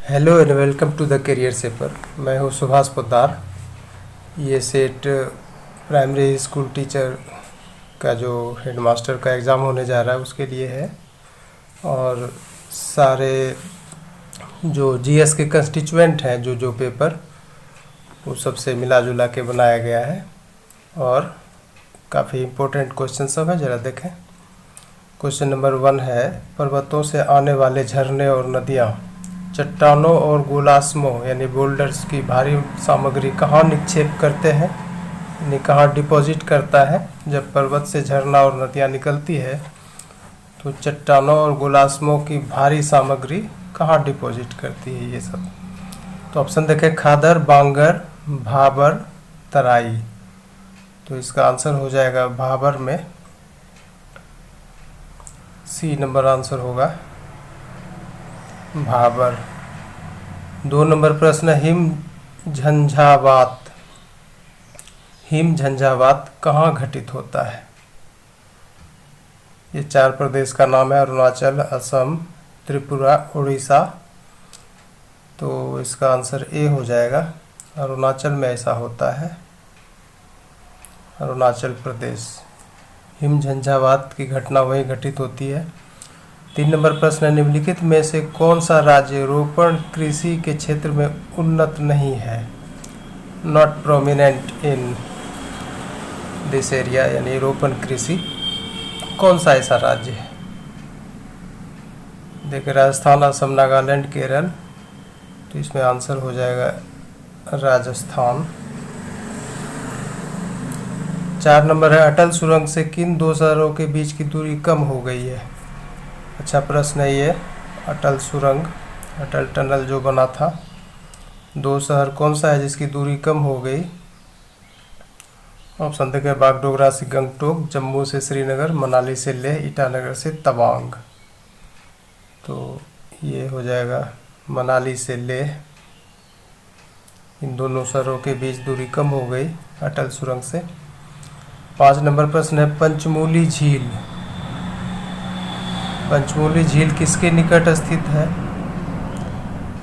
Hello and welcome to the career सेपर। मैं हूं सुभाष पोद्दार। ये सेट प्राइमरी स्कूल टीचर का जो हेडमास्टर का एग्ज़ाम होने जा रहा है उसके लिए है, और सारे जो जीएस के कंस्टिट्यूएंट हैं जो पेपर वो सबसे मिला जुला के बनाया गया है, और काफ़ी इम्पोर्टेंट क्वेश्चन सब है। ज़रा देखें। क्वेश्चन नंबर 1 है, पर्वतों से आने वाले झरने और नदियाँ चट्टानों और गोलास्मों यानी बोल्डर्स की भारी सामग्री कहाँ निक्षेप करते हैं, यानी कहाँ डिपॉजिट करता है। जब पर्वत से झरना और नदियाँ निकलती है तो चट्टानों और गोलास्मों की भारी सामग्री कहाँ डिपॉजिट करती है ये सब। तो ऑप्शन देखें, खादर, बांगर, भाबर, तराई। तो इसका आंसर हो जाएगा भाबर में, सी नंबर आंसर होगा भाबर। 2 नंबर प्रश्न, हिम झंझावात कहाँ घटित होता है। ये 4 प्रदेश का नाम है, अरुणाचल, असम, त्रिपुरा, उड़ीसा। तो इसका आंसर ए हो जाएगा, अरुणाचल में ऐसा होता है, अरुणाचल प्रदेश। हिम झंझावात की घटना वहीं घटित होती है। 3 नंबर प्रश्न, निम्नलिखित में से कौन सा राज्य रोपण कृषि के क्षेत्र में उन्नत नहीं है, not prominent in this area, यानी रोपण कृषि कौन सा ऐसा राज्य है। देखिए, राजस्थान, असम, नागालैंड, केरल। तो इसमें आंसर हो जाएगा राजस्थान। 4 नंबर है, अटल सुरंग से किन 2 शहरों के बीच की दूरी कम हो गई है। अच्छा प्रश्न है ये। अटल सुरंग, अटल टनल जो बना था, 2 शहर कौन सा है जिसकी दूरी कम हो गई। ऑप्शन देखें, बागडोगरा से गंगटोक, जम्मू से श्रीनगर, मनाली से लेह, ईटानगर से तवांग। तो ये हो जाएगा मनाली से लेह। इन दोनों शहरों के बीच दूरी कम हो गई अटल सुरंग से। 5 नंबर प्रश्न है, पंचमूली झील। पंचमूली झील किसके निकट स्थित है।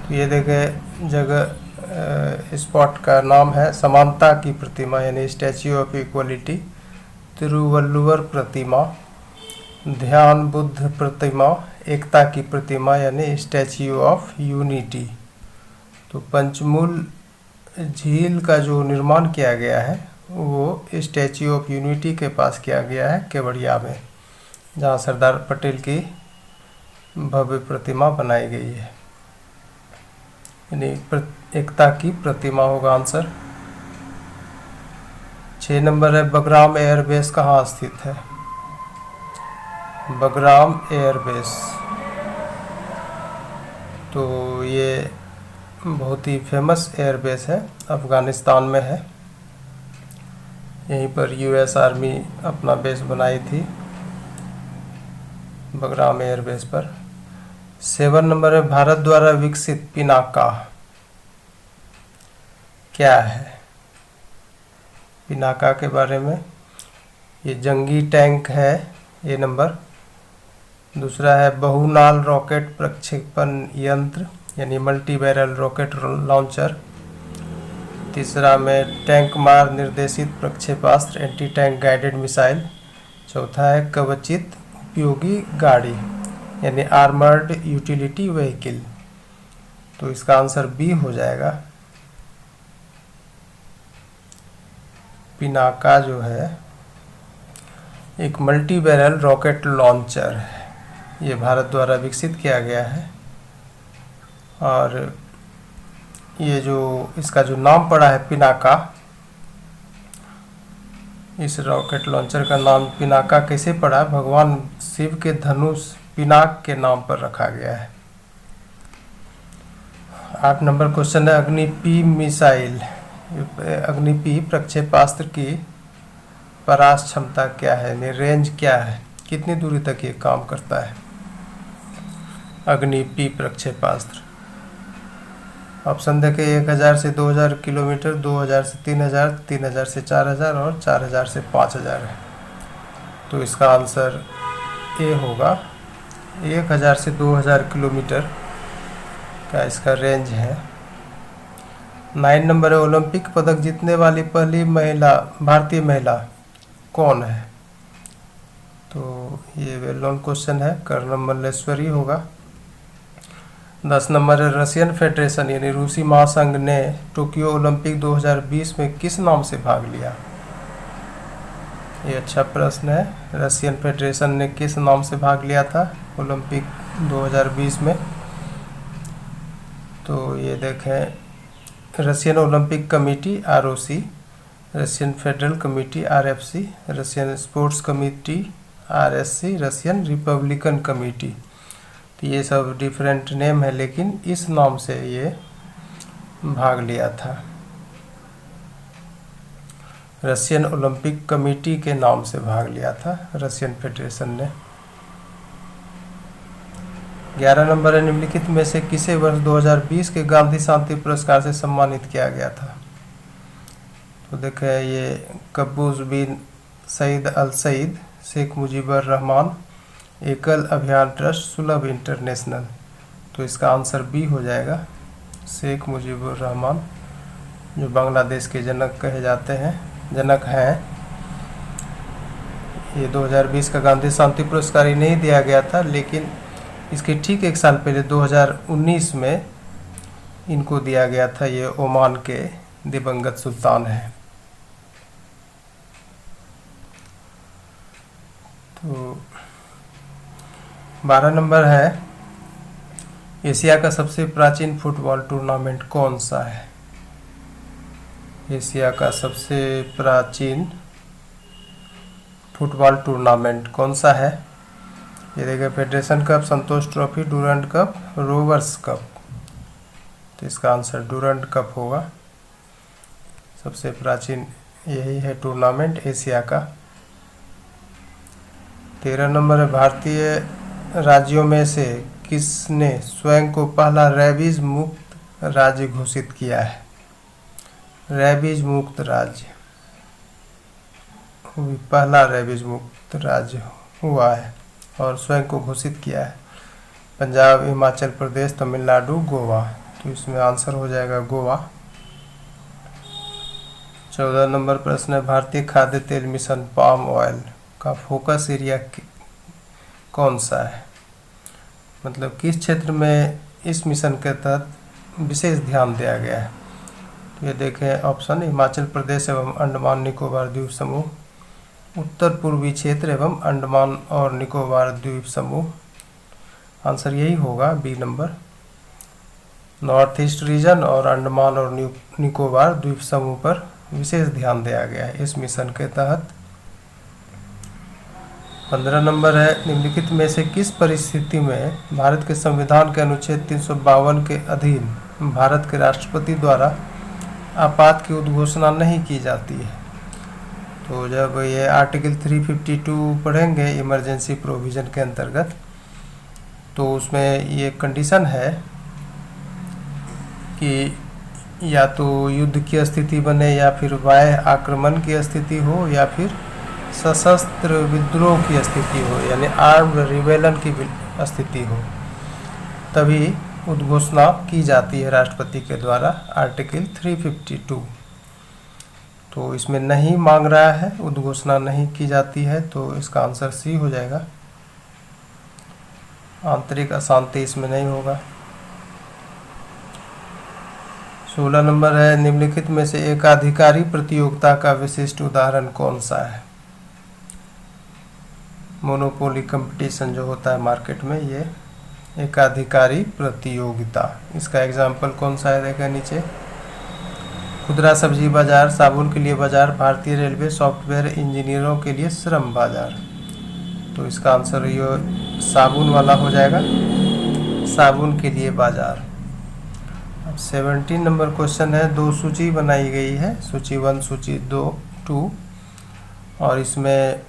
तो ये देखें, जगह स्पॉट का नाम है समानता की प्रतिमा यानी स्टैच्यू ऑफ इक्वलिटी, तिरुवल्लुवर प्रतिमा, ध्यान बुद्ध प्रतिमा, एकता की प्रतिमा यानी स्टैच्यू ऑफ यूनिटी। तो पंचमूल झील का जो निर्माण किया गया है वो स्टैच्यू ऑफ यूनिटी के पास किया गया है, केवड़िया में, जहाँ सरदार पटेल की भव्य प्रतिमा बनाई गई है, यानी एकता की प्रतिमा होगा आंसर। 6 नंबर है, बगराम एयरबेस कहाँ स्थित है। बगराम एयरबेस, तो ये बहुत ही फेमस एयरबेस है, अफ़गानिस्तान में है। यहीं पर यूएस आर्मी अपना बेस बनाई थी, बगराम एयरबेस पर। 7 नंबर है, भारत द्वारा विकसित पिनाका क्या है। पिनाका के बारे में, ये जंगी टैंक है, ये नंबर। दूसरा है बहुनाल रॉकेट प्रक्षेपण यंत्र यानी मल्टी बैरल रॉकेट लॉन्चर। तीसरा में टैंक मार निर्देशित प्रक्षेपास्त्र एंटी टैंक गाइडेड मिसाइल। चौथा है कवचित उपयोगी गाड़ी यानी आर्मर्ड यूटिलिटी व्हीकल। तो इसका आंसर बी हो जाएगा। पिनाका जो है एक मल्टी बैरल रॉकेट लॉन्चर है, ये भारत द्वारा विकसित किया गया है, और ये जो इसका जो नाम पड़ा है पिनाका, इस रॉकेट लॉन्चर का नाम पिनाका कैसे पड़ा है, भगवान शिव के धनुष पिनाक के नाम पर रखा गया है। 8 नंबर क्वेश्चन है, अग्नि-P मिसाइल, अग्नि-P प्रक्षेपास्त्र की परास क्षमता क्या है, यानी रेंज क्या है, कितनी दूरी तक ये काम करता है अग्नि-P प्रक्षेपास्त्र। ऑप्शन देखें, 1000 से 2000 किलोमीटर, 2000 से 3000, 3000 से 4000 और 4000 से 5000 है। तो इसका आंसर ए होगा, 1000 से 2000 किलोमीटर का इसका रेंज है। 9 नंबर है, ओलंपिक पदक जीतने वाली पहली महिला भारतीय महिला कौन है? तो ये वेल नोन क्वेश्चन है, कर्णम मल्लेश्वरी होगा। 10 नंबर है, रशियन फेडरेशन यानी रूसी महासंघ ने टोक्यो ओलंपिक 2020 में किस नाम से भाग लिया? ये अच्छा प्रश्न है। रशियन फेडरेशन ने किस नाम से भाग लिया था ओलंपिक 2020 में? तो ये देखें, Russian Olympic committee ROC, Russian federal committee RFC, Russian sports committee RSC, Russian Republican committee. तो ये सब डिफरेंट नेम है, लेकिन इस नाम से ये भाग लिया था, रशियन ओलंपिक कमेटी के नाम से भाग लिया था रशियन फेडरेशन ने। 11 नंबर है, निम्नलिखित में से किसे वर्ष 2020 के गांधी शांति पुरस्कार से सम्मानित किया गया था? तो देखें, ये कब्बूस बिन सईद अल सईद, शेख मुजीबर रहमान, एकल अभियान ट्रस्ट, सुलभ इंटरनेशनल। तो इसका आंसर बी हो जाएगा, शेख मुजीबुर रहमान, जो बांग्लादेश के जनक कहे जाते हैं, जनक हैं। ये 2020 का गांधी शांति पुरस्कार ही नहीं दिया गया था, लेकिन इसके ठीक एक साल पहले 2019 में इनको दिया गया था। ये ओमान के दिवंगत सुल्तान हैं। तो 12 नंबर है, एशिया का सबसे प्राचीन फुटबॉल टूर्नामेंट कौन सा है? एशिया का सबसे प्राचीन फुटबॉल टूर्नामेंट कौन सा है? ये देखिए, federation cup, Santosh trophy, Durand cup, rovers cup. तो इसका आंसर डूरंड कप होगा। सबसे प्राचीन यही है टूर्नामेंट एशिया का। 13 नंबर है, भारतीय राज्यों में से किसने स्वयं को पहला रेबीज मुक्त राज्य घोषित किया है? रेबीज मुक्त राज्य, पहला रेबीज मुक्त राज्य हुआ है और स्वयं को घोषित किया है। पंजाब, हिमाचल प्रदेश, तमिलनाडु, गोवा। तो इसमें आंसर हो जाएगा गोवा। 14 नंबर प्रश्न है, भारतीय खाद्य तेल मिशन पाम ऑयल का फोकस एरिया कौन सा है? मतलब किस क्षेत्र में इस मिशन के तहत विशेष ध्यान दिया गया है? तो ये देखें ऑप्शन, हिमाचल प्रदेश एवं अंडमान निकोबार द्वीप समूह, उत्तर पूर्वी क्षेत्र एवं अंडमान और निकोबार द्वीप समूह। आंसर यही होगा B number, north east region और अंडमान और निकोबार द्वीप समूह पर विशेष ध्यान दिया गया है इस मिशन के तहत। 15 नंबर है, निम्नलिखित में से किस परिस्थिति में भारत के संविधान के अनुच्छेद 352 के अधीन भारत के राष्ट्रपति द्वारा आपात की उद्घोषणा नहीं की जाती है? तो जब ये आर्टिकल 352 पढ़ेंगे इमरजेंसी प्रोविज़न के अंतर्गत, तो उसमें ये कंडीशन है कि या तो युद्ध की स्थिति बने, या फिर बाह्य आक्रमण की स्थिति हो, या फिर सशस्त्र विद्रोह की स्थिति हो, यानी आर्म्ड रिबेलन की स्थिति हो, तभी उद्घोषणा की जाती है राष्ट्रपति के द्वारा, आर्टिकल 352। तो इसमें नहीं मांग रहा है, उद्घोषणा नहीं की जाती है, तो इसका आंसर सी हो जाएगा। आंतरिक अशांति इसमें नहीं होगा। 16 नंबर है, निम्नलिखित में से एकाधिकारी प्रतियोगिता का विशिष्ट उदाहरण कौन सा है? मोनोपोली कंपटीशन जो होता है मार्केट में, ये एकाधिकारी प्रतियोगिता। इसका एग्जाम्पल कौन सा है? देखा नीचे, खुदरा सब्जी बाजार, साबुन के लिए बाजार, भारतीय रेलवे, सॉफ्टवेयर इंजीनियरों के लिए श्रम बाजार। तो इसका आंसर ये साबुन वाला हो जाएगा, साबुन के लिए बाजार। अब 17 नंबर क्वेश्चन है, दो सूची बनाई गई है, सूची 1, सूची 2, और इसमें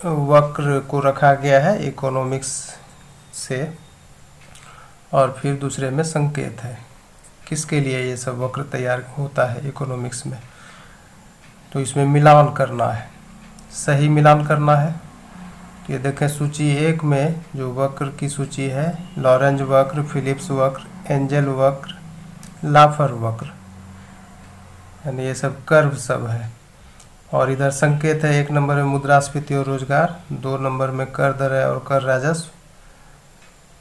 वक्र को रखा गया है इकोनॉमिक्स से, और फिर दूसरे में संकेत है। किसके लिए ये सब वक्र तैयार होता है इकोनॉमिक्स में? तो इसमें मिलान करना है, सही मिलान करना है, तो ये देखें सूची 1 में जो वक्र की सूची है, लॉरेंज वक्र, फिलिप्स वक्र, एंजल वक्र, लाफर वक्र, यानी ये सब कर्व सब है। और इधर संकेत है, 1 नंबर में मुद्रास्फीति और रोजगार, 2 नंबर में कर दर है और कर राजस्व,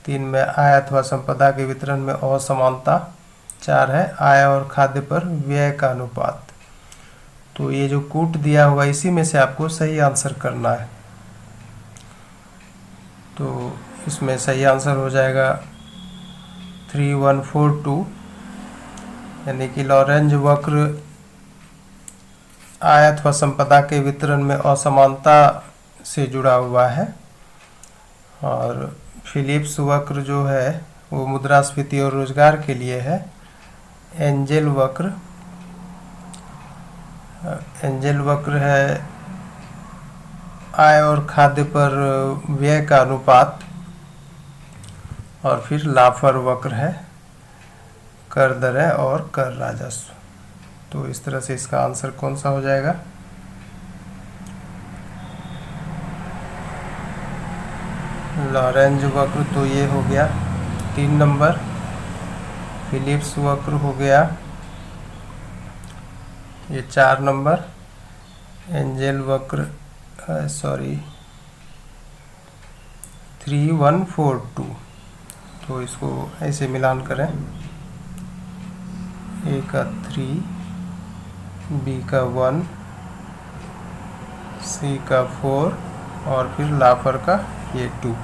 3 में आय अथवा संपदा के वितरण में असमानता, 4 है आय और खाद्य पर व्यय का अनुपात। तो ये जो कूट दिया हुआ इसी में से आपको सही आंसर करना है। तो इसमें सही आंसर हो जाएगा 3142, यानी कि लॉरेंज वक्र आय अथवा संपदा के वितरण में असमानता से जुड़ा हुआ है, और फिलिप्स वक्र जो है वो मुद्रास्फीति और रोजगार के लिए है। एंजल वक्र है आय और खाद्य पर व्यय का अनुपात, और फिर लाफर वक्र है कर दर है और कर राजस्व। तो इस तरह से इसका आंसर कौन सा हो जाएगा? लॉरेंज वक्र तो ये हो गया 3 नंबर, फिलिप्स वक्र हो गया ये 4 नंबर, एंजल वक्र 3142। तो इसको ऐसे मिलान करें, ए का 3, बी का 1, सी का 4 और फिर लाफर का ये 2।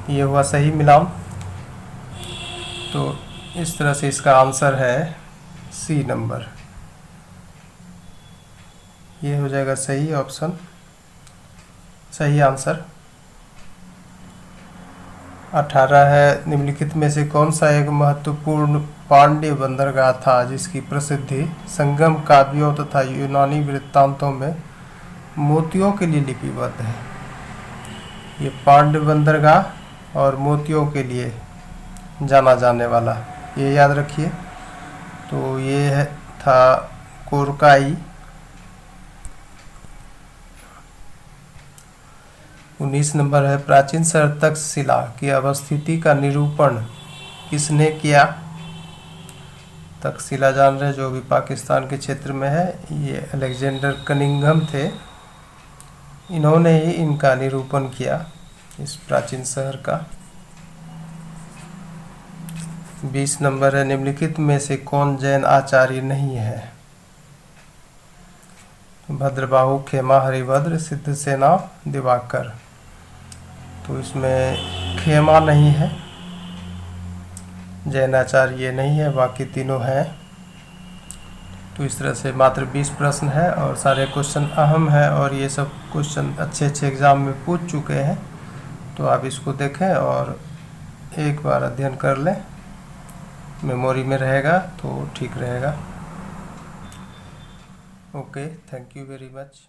ये हुआ सही मिलान। तो इस तरह से इसका आंसर है सी नंबर। ये हो जाएगा सही ऑप्शन, सही आंसर। 18 है, निम्नलिखित में से कौन सा एक महत्वपूर्ण पांड्य बंदरगाह था जिसकी प्रसिद्धि संगम काव्यों तथा यूनानी वृत्तांतों में मोतियों के लिए लिपिबद्ध है? ये पांड्य बंदरगाह और मोतियों के लिए जाना जाने वाला, ये याद रखिए। तो ये था कोरकाई। 19 नंबर है, प्राचीन तक्षशिला की अवस्थिति का निरूपण किसने किया? तक्षशिला जान रहे जो भी पाकिस्तान के क्षेत्र में है, ये अलेक्जेंडर कनिंघम थे, इन्होंने ही इनका निरूपण किया इस प्राचीन शहर का। 20 नंबर है, निम्नलिखित में से कौन जैन आचार्य नहीं है? भद्रबाहु, खेमा, हरिभद्र, सिद्धसेना, दिवाकर। तो इसमें खेमा नहीं है, जैन आचार्य ये नहीं है, बाकी तीनों हैं। तो इस तरह से मात्र 20 प्रश्न है और सारे क्वेश्चन अहम है, और ये सब क्वेश्चन अच्छे एग्जाम में पूछ चुके हैं। तो आप इसको देखें और एक बार अध्ययन कर लें, मेमोरी में रहेगा तो ठीक रहेगा। Okay, thank you very much.